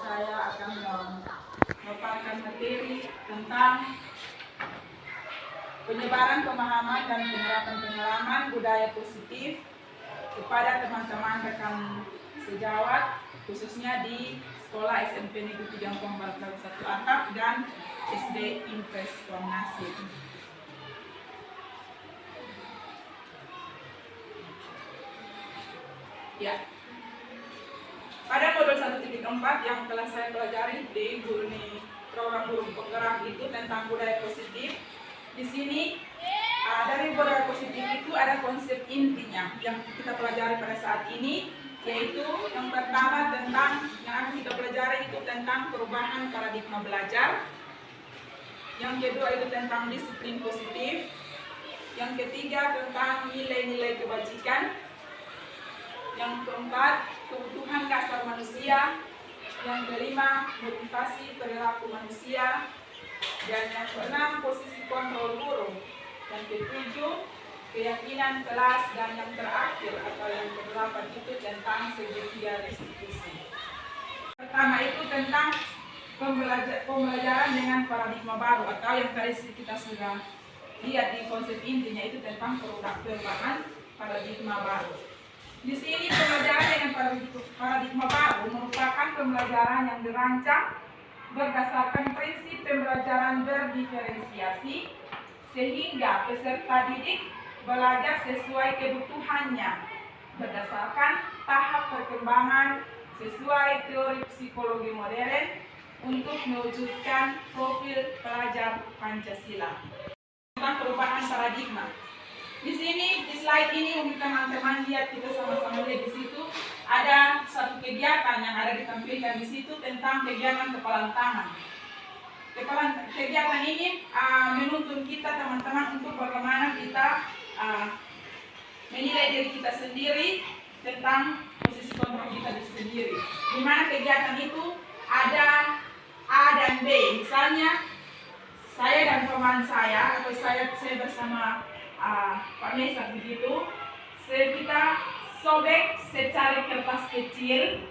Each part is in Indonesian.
saya akan memaparkan materi tentang penyebaran pemahaman dan penerapan pengalaman budaya positif kepada teman-teman rekan sejawat, khususnya di Sekolah SMP Negeri 3 Barat 1 Atap dan SD Impres Nasib. Ya. Pada modul 1.4 yang telah saya pelajari di program guru penggerak itu tentang budaya positif. Di sini dari budaya positif itu ada konsep intinya yang kita pelajari pada saat ini, yaitu yang pertama tentang yang akan kita pelajari itu tentang perubahan paradigma belajar. Yang kedua itu tentang disiplin positif. Yang ketiga tentang nilai-nilai kebajikan. Yang keempat, kebutuhan dasar manusia. Yang kelima, motivasi perilaku manusia. Dan yang keenam, posisi kontrol guru. Yang ketujuh, keyakinan kelas. Dan yang terakhir atau yang kedelapan itu tentang segitiga restitusi. Pertama itu tentang pembelajaran dengan paradigma baru, atau yang tadi kita sudah lihat di konsep intinya itu tentang perubahan paradigma baru. Di sini pembelajaran dengan paradigma baru merupakan pembelajaran yang dirancang berdasarkan prinsip pembelajaran berdiferensiasi, sehingga peserta didik belajar sesuai kebutuhannya berdasarkan tahap perkembangan sesuai teori psikologi modern untuk mewujudkan profil pelajar Pancasila. Tentang perubahan paradigma. Di sini, di slide ini mungkin teman-teman lihat, kita sama-sama lihat di situ ada satu kegiatan yang ada ditampilkan di situ tentang kegiatan kepalan tangan. Kegiatan ini menuntun kita teman-teman untuk bagaimana kita menilai diri kita sendiri tentang posisi kontrol kita sendiri. Di mana kegiatan itu ada A dan B. Misalnya saya dan teman saya atau saya bersama Pak Mesak begitu, kita sobek secari kertas kecil,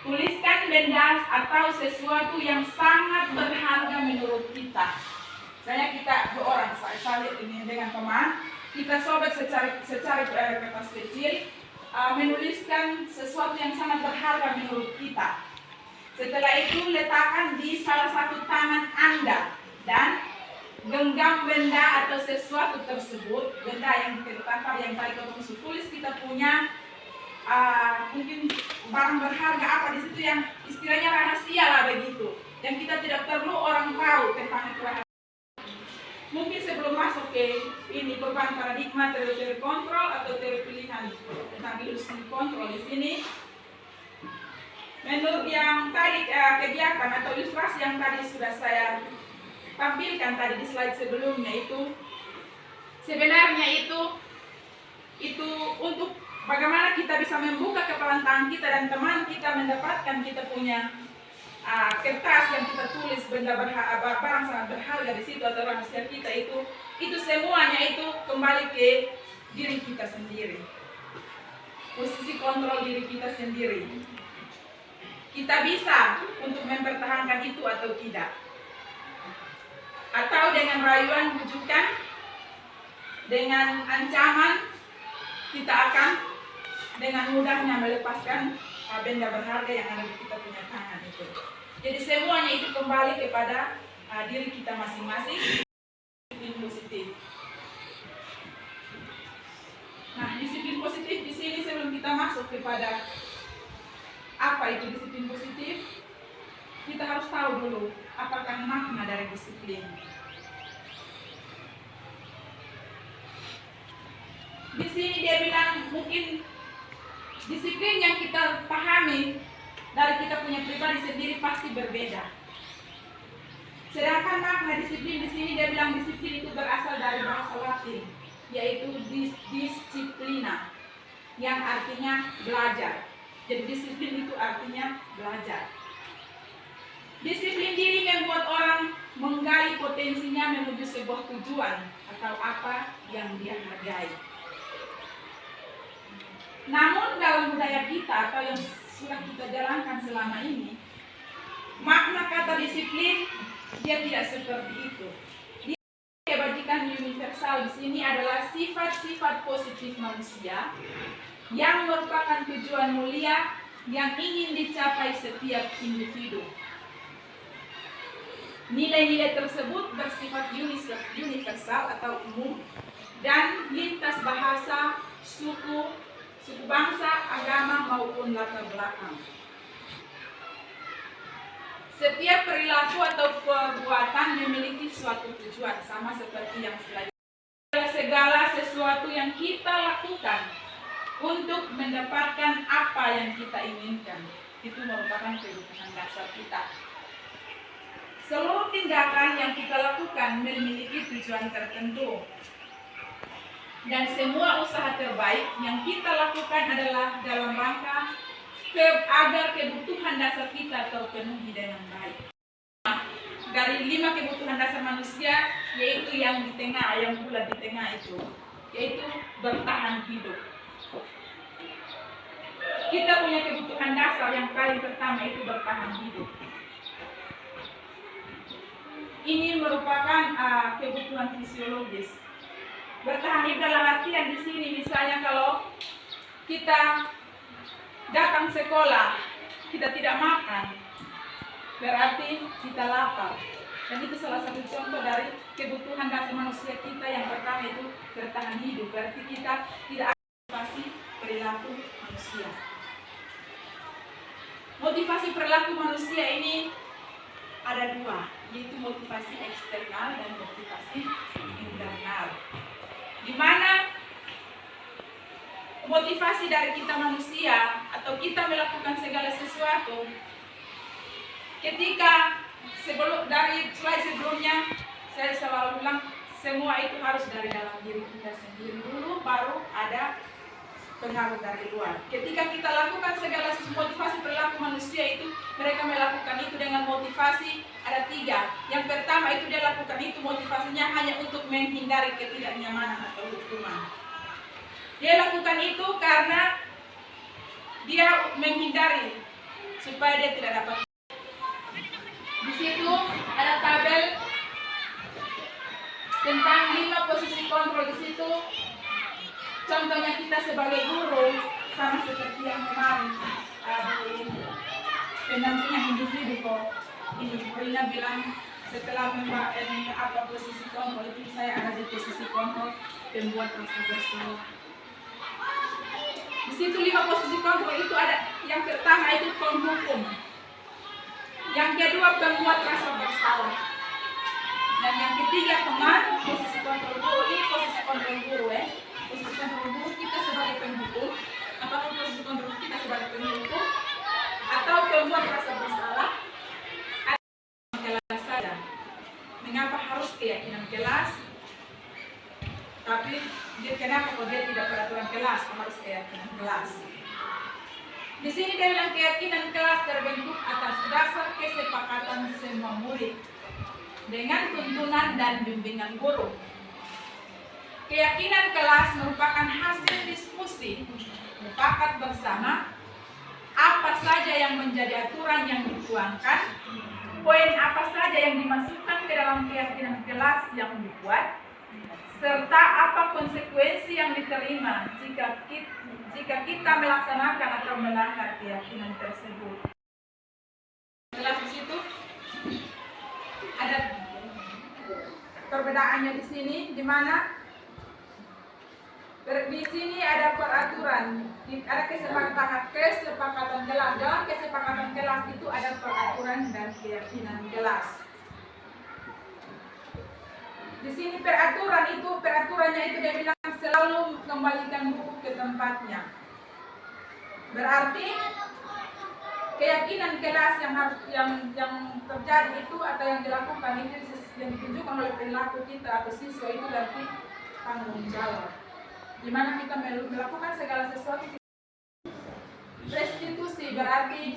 tuliskan benda atau sesuatu yang sangat berharga menurut kita. Kita dua orang, saya ini dengan teman, kita sobek secari kertas kecil, menuliskan sesuatu yang sangat berharga menurut kita. Setelah itu letakkan di salah satu tangan Anda dan genggam benda atau sesuatu tersebut, benda yang kita tangkap yang tadi kita tulis, kita punya mungkin barang berharga apa di situ yang istilahnya rahasia lah begitu, yang kita tidak perlu orang tahu tentang itu rahasia. Mungkin sebelum masuk ke ini perubahan paradigma teori kontrol atau teori pilihan tentang ilusi kontrol di sini, menurut yang tadi kegiatan atau ilustrasi yang tadi sudah saya tampilkan tadi di slide sebelumnya itu, sebenarnya itu untuk bagaimana kita bisa membuka kepalan tangan kita dan teman kita mendapatkan kita punya kertas yang kita tulis benda barang sangat berharga di situ atau rahasia kita itu semuanya itu kembali ke diri kita sendiri, posisi kontrol diri kita sendiri. Kita bisa untuk mempertahankan itu atau tidak. Atau dengan rayuan bujukan, dengan ancaman, kita akan dengan mudahnya melepaskan benda berharga yang ada di kita punya tangan itu. Jadi semuanya itu kembali kepada diri kita masing-masing. Disiplin positif. Nah, disiplin positif di sini sebelum kita masuk kepada apa itu disiplin positif, kita harus tahu dulu apakah makna dari disiplin. Di sini dia bilang mungkin disiplin yang kita pahami dari kita punya pribadi sendiri pasti berbeda. Sedangkan makna disiplin di sini dia bilang disiplin itu berasal dari bahasa Latin, yaitu disciplina, yang artinya belajar. Jadi disiplin itu artinya belajar. Disiplin diri membuat orang menggali potensinya menuju sebuah tujuan atau apa yang dia hargai. Namun dalam budaya kita atau yang sudah kita jalankan selama ini, makna kata disiplin dia tidak seperti itu. Kebajikan universal di sini adalah sifat-sifat positif manusia yang merupakan tujuan mulia yang ingin dicapai setiap individu. Nilai-nilai tersebut bersifat universal atau umum dan lintas bahasa, suku bangsa, agama maupun latar belakang. Setiap perilaku atau perbuatan memiliki suatu tujuan, sama seperti yang selanjutnya. Segala sesuatu yang kita lakukan untuk mendapatkan apa yang kita inginkan, itu merupakan kebutuhan dasar kita. Seluruh tindakan yang kita lakukan memiliki tujuan tertentu. Dan semua usaha terbaik yang kita lakukan adalah dalam rangka agar kebutuhan dasar kita terpenuhi dengan baik. Dari 5 kebutuhan dasar manusia, yaitu yang di tengah, yang bulat di tengah itu, yaitu bertahan hidup. Kita punya kebutuhan dasar yang paling pertama itu bertahan hidup. Ini merupakan kebutuhan fisiologis. Bertahan hidup dalam artian di sini, misalnya kalau kita datang sekolah, kita tidak makan, berarti kita lapar. Dan itu salah satu contoh dari kebutuhan dasar manusia kita. Yang pertama itu bertahan hidup, berarti kita tidak motivasi perilaku manusia. Motivasi perilaku manusia ini ada 2, yaitu motivasi eksternal dan motivasi internal. Di mana motivasi dari kita manusia atau kita melakukan segala sesuatu, ketika dari slide sebelumnya saya selalu bilang semua itu harus dari dalam diri kita sendiri dulu, baru ada pengaruh dari luar. Ketika kita lakukan segala motivasi perilaku manusia itu, mereka melakukan itu dengan motivasi ada 3. Yang pertama itu dia lakukan itu motivasinya hanya untuk menghindari ketidaknyamanan atau hukuman. Dia lakukan itu karena dia menghindari supaya dia tidak dapat. Di situ ada tabel tentang 5 posisi kontrol. Di situ contohnya kita sebagai guru, sama seperti yang kemarin di pendampingan individu kok. Ini gurunya bilang setelah apa posisi kontrol itu, saya ada di posisi kontrol pembuat rasa bersalah. Di situ 5 posisi kontrol itu ada. Yang pertama itu penghukum, yang kedua pembuat rasa bersalah, dan yang ketiga teman. Posisi kontrol guru ini posisi kontrol guru posisi kontrol guru kita sebagai penghukum. Apakah posisi kontrol kita sebagai penghukum atau pembuat rasa bersalah? Kelas saja. Mengapa harus keyakinan kelas? Tapi dia kenapa kalau dia tidak peraturan kelas, harus keyakinan kelas? Di sini dia bilang keyakinan kelas terbentuk atas dasar kesepakatan semua murid dengan tuntunan dan bimbingan guru. Keyakinan kelas merupakan hasil diskusi mufakat bersama apa saja yang menjadi aturan yang dituangkan, poin apa saja yang dimasukkan ke dalam keyakinan kelas yang dibuat, serta apa konsekuensi yang diterima jika kita melaksanakan atau melanggar keyakinan tersebut. Jelas di situ ada perbedaannya di sini, di mana di sini ada peraturan, ada kesepakatan kelas. Dalam kesepakatan kelas itu ada peraturan dan keyakinan kelas. Di sini peraturannya itu dia bilang selalu kembalikan buku ke tempatnya. Berarti keyakinan kelas yang terjadi itu atau yang dilakukan itu yang ditunjukkan oleh perilaku kita atau siswa itu berarti tanggung jawab. Di mana kita melakukan segala sesuatu. Restitusi berarti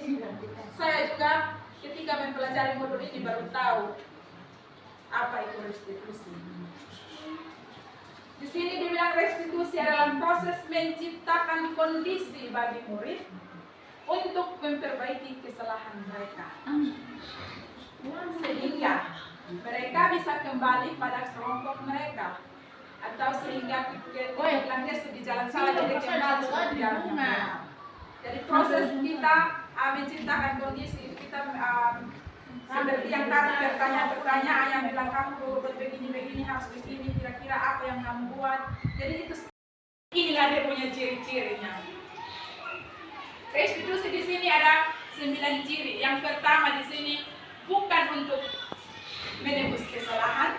saya juga ketika mempelajari modul ini baru tahu apa itu restitusi. Di sini dibilang restitusi adalah proses menciptakan kondisi bagi murid untuk memperbaiki kesalahan kembali pada kelompok mereka, atau sehingga bilang dia di jalan salah jadi kembali di jalan yang benar. Jadi proses kita menciptakan kondisi kita seperti yang tadi pertanyaan yang bilang kamu begini harus begini, kira-kira apa yang kamu buat. Jadi itu inilah dia punya ciri-cirinya. Restitusi di sini ada 9 ciri. Yang pertama di sini bukan untuk menebus kesalahan,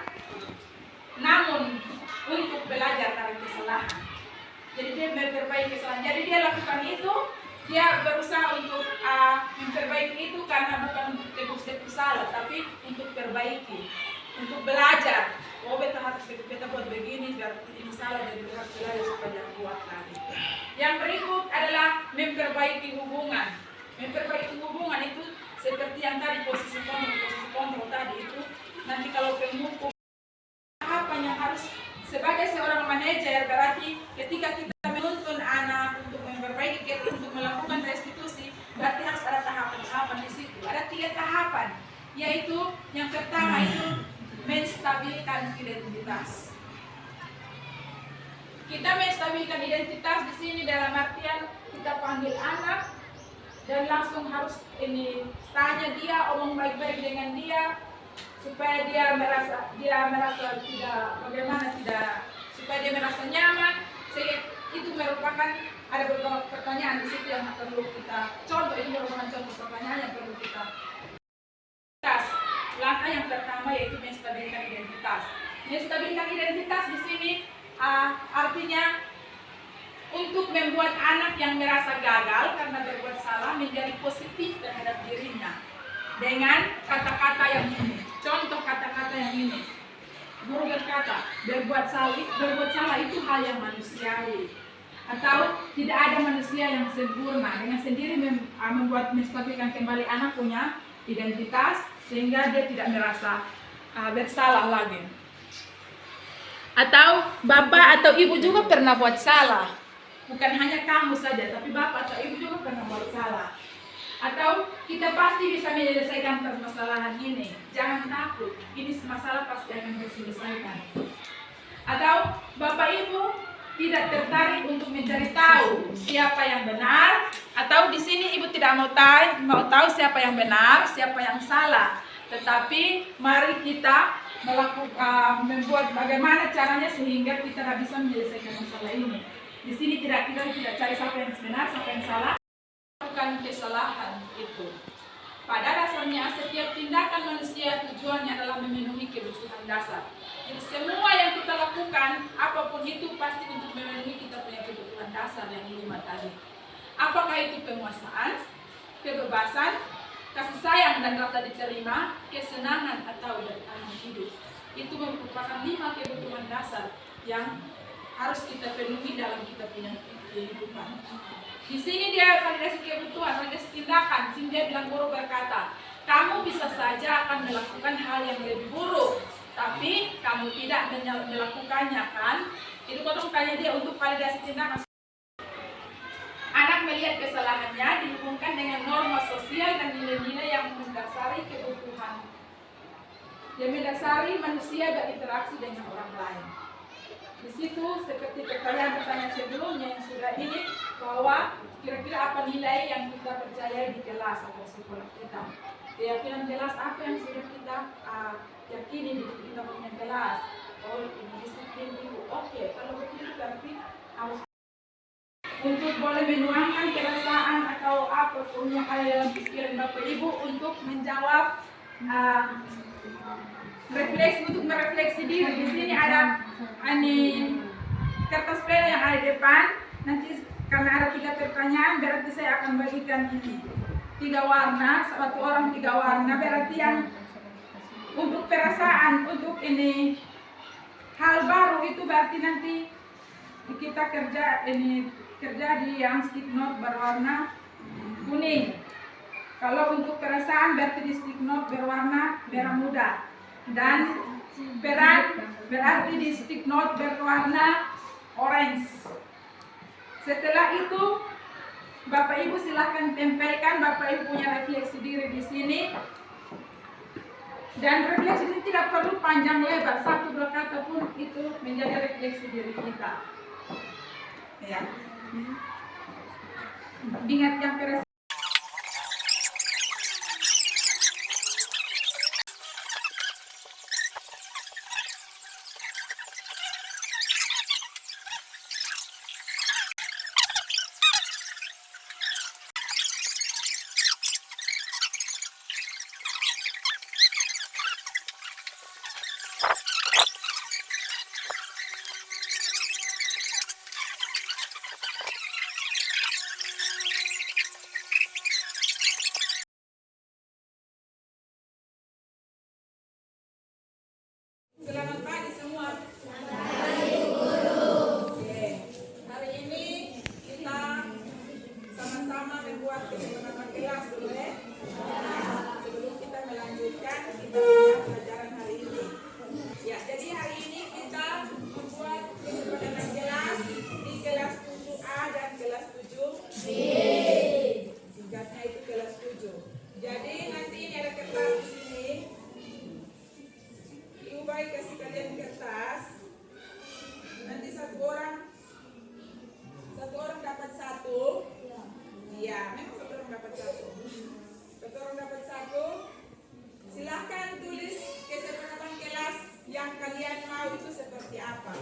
namun untuk belajar dari kesalahan. Jadi dia memperbaiki kesalahan. Jadi dia lakukan itu, dia berusaha untuk memperbaiki itu karena bukan untuk tebus salah, tapi untuk perbaiki, untuk belajar. Oh, beta harus beta buat begini biar ini salah, jadi harus belajar supaya buat lagi. Yang berikut adalah memperbaiki hubungan. Memperbaiki hubungan itu seperti yang tadi posisi kontrol tadi itu. Nanti kalau penghukum apa yang harus sebagai seorang manajer, berarti ketika kita menuntun anak untuk memperbaiki, untuk melakukan restitusi, berarti harus ada tahapan-tahapan di situ. Ada 3 tahapan, yaitu yang pertama itu menstabilkan identitas. Kita menstabilkan identitas di sini dalam artian kita panggil anak dan langsung harus tanya dia, omong baik-baik dengan dia supaya dia merasa supaya dia merasa nyaman. Itu merupakan ada beberapa pertanyaan di situ yang perlu kita contoh. Ini merupakan contoh pertanyaan yang perlu kita. Langkah yang pertama yaitu menstabilkan identitas. Menstabilkan identitas di sini artinya untuk membuat anak yang merasa gagal karena berbuat salah menjadi positif terhadap dirinya dengan kata-kata yang ini. Contoh kata-kata yang ini. Guru berkata, berbuat salah itu hal yang manusiawi, atau tidak ada manusia yang sempurna. Dengan sendiri membuat menstabilkan kembali anak punya identitas sehingga dia tidak merasa bersalah lagi. Atau bapak atau ibu juga pernah buat salah. Bukan hanya kamu saja, tapi bapak atau ibu juga pernah buat salah. Atau kita pasti bisa menyelesaikan permasalahan ini. Jangan takut, ini masalah pasti akan diselesaikan. Atau bapak ibu tidak tertarik untuk mencari tahu siapa yang benar, atau di sini ibu tidak mau tahu siapa yang benar, siapa yang salah. Tetapi mari kita membuat bagaimana caranya sehingga kita bisa menyelesaikan masalah ini. Di sini kita tidak cari siapa yang benar, siapa yang salah. Bukan kesalahan itu. Pada dasarnya setiap tindakan manusia tujuannya adalah memenuhi kebutuhan dasar. Jadi semua yang kita lakukan, apapun itu pasti untuk memenuhi kita punya kebutuhan dasar yang 5 tadi. Apakah itu penguasaan, kebebasan, kasih sayang dan rasa diterima, kesenangan atau bertahan hidup. Itu merupakan 5 kebutuhan dasar yang harus kita penuhi dalam kita punya kehidupan. Di sini dia validasi kebutuhan, validasi tindakan. Sini dia bilang, guru berkata, kamu bisa saja akan melakukan hal yang lebih buruk, tapi kamu tidak melakukannya, kan? Itu potong tanya dia untuk validasi tindakan. Anak melihat kesalahannya dihubungkan dengan norma sosial dan nilai-nilai yang mendasari kebutuhan. Yang mendasari manusia berinteraksi dengan orang lain. Di situ seperti pertanyaan-pertanyaan sebelumnya yang sudah ini, bahwa kira-kira apa nilai yang kita percaya di kelas atau sekolah kita. Keyakinan kelas apa yang sudah kita yakini di kita punya kelas. Oh, ini disiplin itu. Oke, kalau begitu berarti harus untuk boleh menuangkan perasaan atau apapun yang ada dalam pikiran Bapak Ibu untuk menjawab merefleksi diri. Di sini ada kertas pena yang ada di depan. Nanti karena ada 3 pertanyaan, berarti saya akan bagikan ini 3 warna, 1 orang 3 warna. Berarti yang untuk perasaan, untuk ini hal baru itu berarti nanti kita kerja di yang stick note berwarna kuning. Kalau untuk perasaan berarti di stick note berwarna merah muda. Dan peran berarti di stick note berwarna orange. Setelah itu Bapak Ibu silahkan tempelkan. Bapak Ibu punya refleksi diri di sini. Dan refleksi ini tidak perlu panjang lebar, satu dua kata pun itu menjadi refleksi diri kita. Ya. Ingat yang keras. Selamat pagi semua. Oke. Hari ini kita sama-sama membuat kesempatan kelas dulu ya. Sebelum kita melanjutkan kita punya pelajaran hari ini. Ya, jadi hari ini kita membuat kesempatan kelas di kelas 7A dan kelas 7B. Singkatnya itu kelas 7. Jadi nanti ini ada kertas di sini. Baik, kasih kalian kertas. Nanti satu orang dapat satu. Iya, memang satu orang dapat satu. Satu orang dapat satu. Silahkan tulis kesepakatan kelas yang kalian mau itu seperti apa.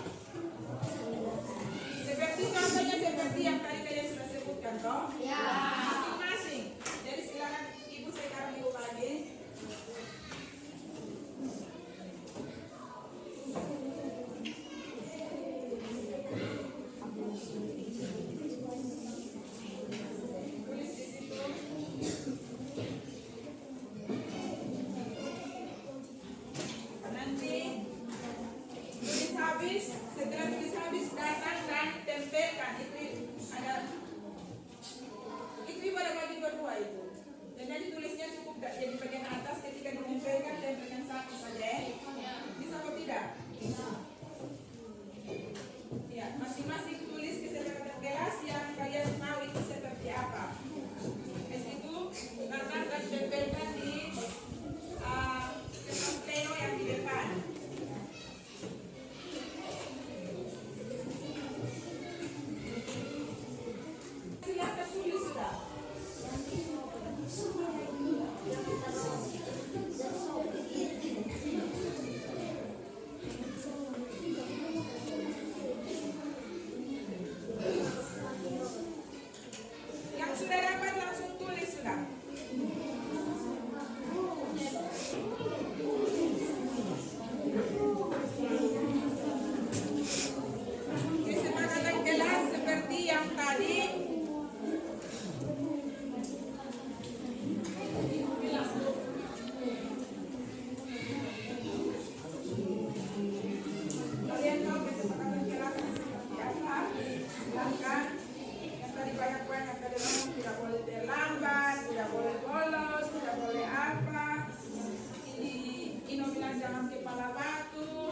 Seperti contohnya seperti yang tadi kalian sudah sebutkan, toh? Ya. Masing-masing. Jadi silahkan ibu sekarang ibu bagi. Setelah tulis habis datang dan tempelkan. Itu pada bagi berdua itu. Dan jadi tulisnya cukup jadi bagian atas, ketika ditempelkan tempelkan satu saja. Bisa atau tidak? Ya, masing-masing tulis kesepakatan kelas yang kalian mau itu seperti apa. Di situ datang dan tempelkan di kertas pleno yang di depan. Sudah dapat langsung tulis sudah. Kesepakatan kelas seperti yang tadi. Kalian tahu kesepakatan kelas seperti apa? Silahkan. Banyak-banyak kadang tidak boleh terlambat, tidak boleh bolos, tidak boleh apa. Ino bilang jangan kepala batu,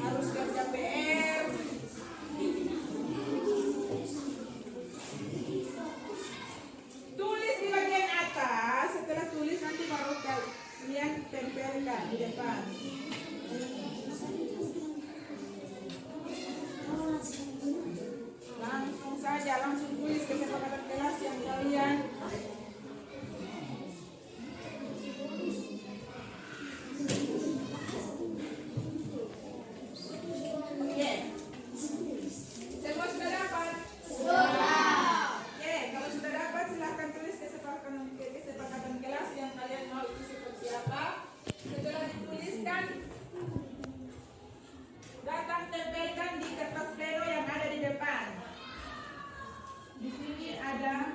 harus kerja PR. Tulis di bagian atas, setelah tulis nanti baru kalian tempelkan di depan. Langsung tulis kesepakatan kelas yang kalian semua sudah dapat? Oke, kalau sudah dapat silahkan tulis kesepakatan kelas yang kalian mau itu seperti apa. Setelah dituliskan datang tempelkan di kertas pleno yang ada di depan. Di sini ada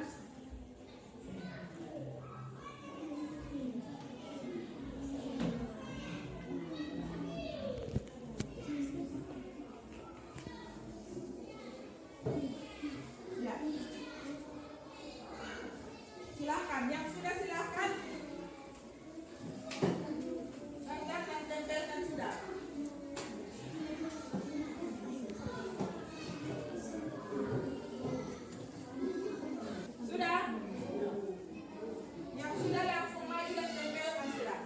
ya. Silahkan, yang sudah silahkan datang dan tempelkan sudah. Sudah? Yang sudah langsung maju dan tempelkan sudah.